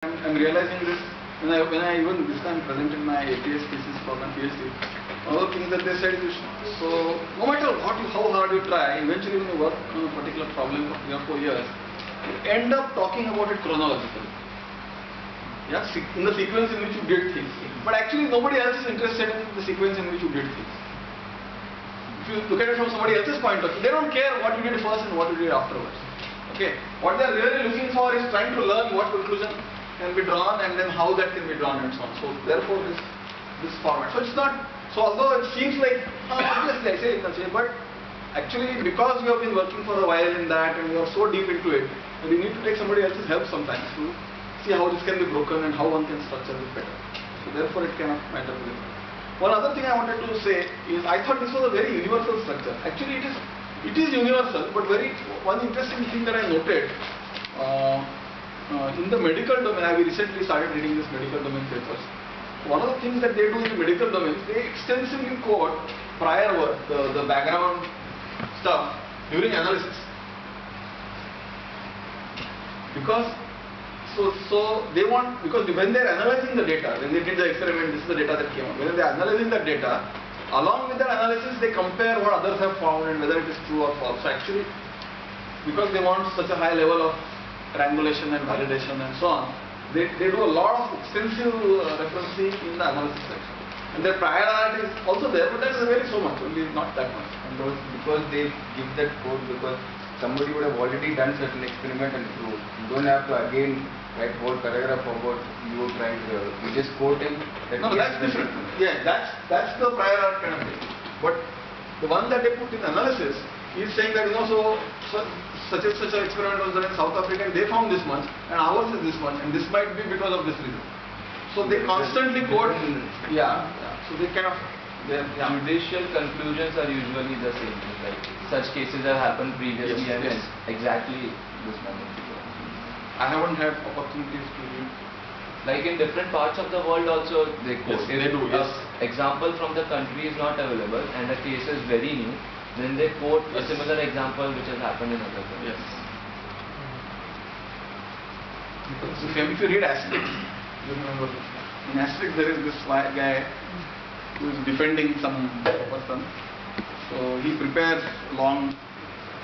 I'm realizing this when I even this time presented my APS thesis for my PhD. One of the things that they said is, so no matter how hard you try, eventually when you work on a particular problem for 3 or 4 years, you end up talking about it chronologically. Yeah, in the sequence in which you did things. But actually nobody else is interested in the sequence in which you did things. If you look at it from somebody else's point of view, they don't care what you did first and what you did afterwards. Okay, what they are really looking for is trying to learn what conclusion can be drawn and then how that can be drawn and so on. So therefore this format. So it's not, so although it seems like, obviously I say it, but actually because you have been working for a while in that and you are so deep into it, and you need to take somebody else's help sometimes to see how this can be broken and how one can structure this better. So therefore it cannot matter with it. One other thing I wanted to say is I thought this was a very universal structure. Actually it is universal, but one interesting thing that I noted in the medical domain, I recently started reading this medical domain papers. One of the things that they do in the medical domain, they extensively quote prior work, the background stuff during analysis. Because they want, because when they are analyzing the data, when they did the experiment, this is the data that came out. When they are analyzing that data, along with their analysis, they compare what others have found and whether it is true or false. So actually, because they want such a high level of triangulation and validation and so on, they do a lot of extensive referencing in the analysis section. And their prior art is also there, but that is very so much, only not that much. And because they give that code because somebody would have already done certain experiment and proved. You don't have to again write whole paragraph about you trying to, you just quote him. No, that's different. Yeah, that's the prior art kind of thing. But the one that they put in analysis is saying that, such and such an experiment was done in South Africa and they found this much and ours is this much and this might be because of this reason. So they constantly quote, so they kind of, judicial conclusions are usually the same. Like such cases have happened previously and exactly this moment. I haven't had opportunities to read. Like in different parts of the world also they quote. Yes, they do, yes. Example from the country is not available and the case is very new, then they quote a similar example which has happened in other countries. Yes. Because if you read Asterix, you remember, in Asterix there is this guy who is defending some person. So he prepares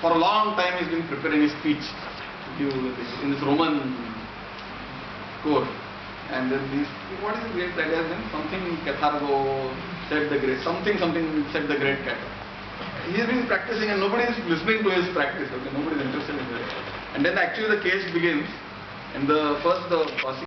for a long time he's been preparing a speech in this Roman court. And then what is the great that guy's name? Something Cathargo said the great, something said the great cat. He's been practicing and nobody is listening to his practice. Okay, nobody is interested in it. And then actually the case begins, and the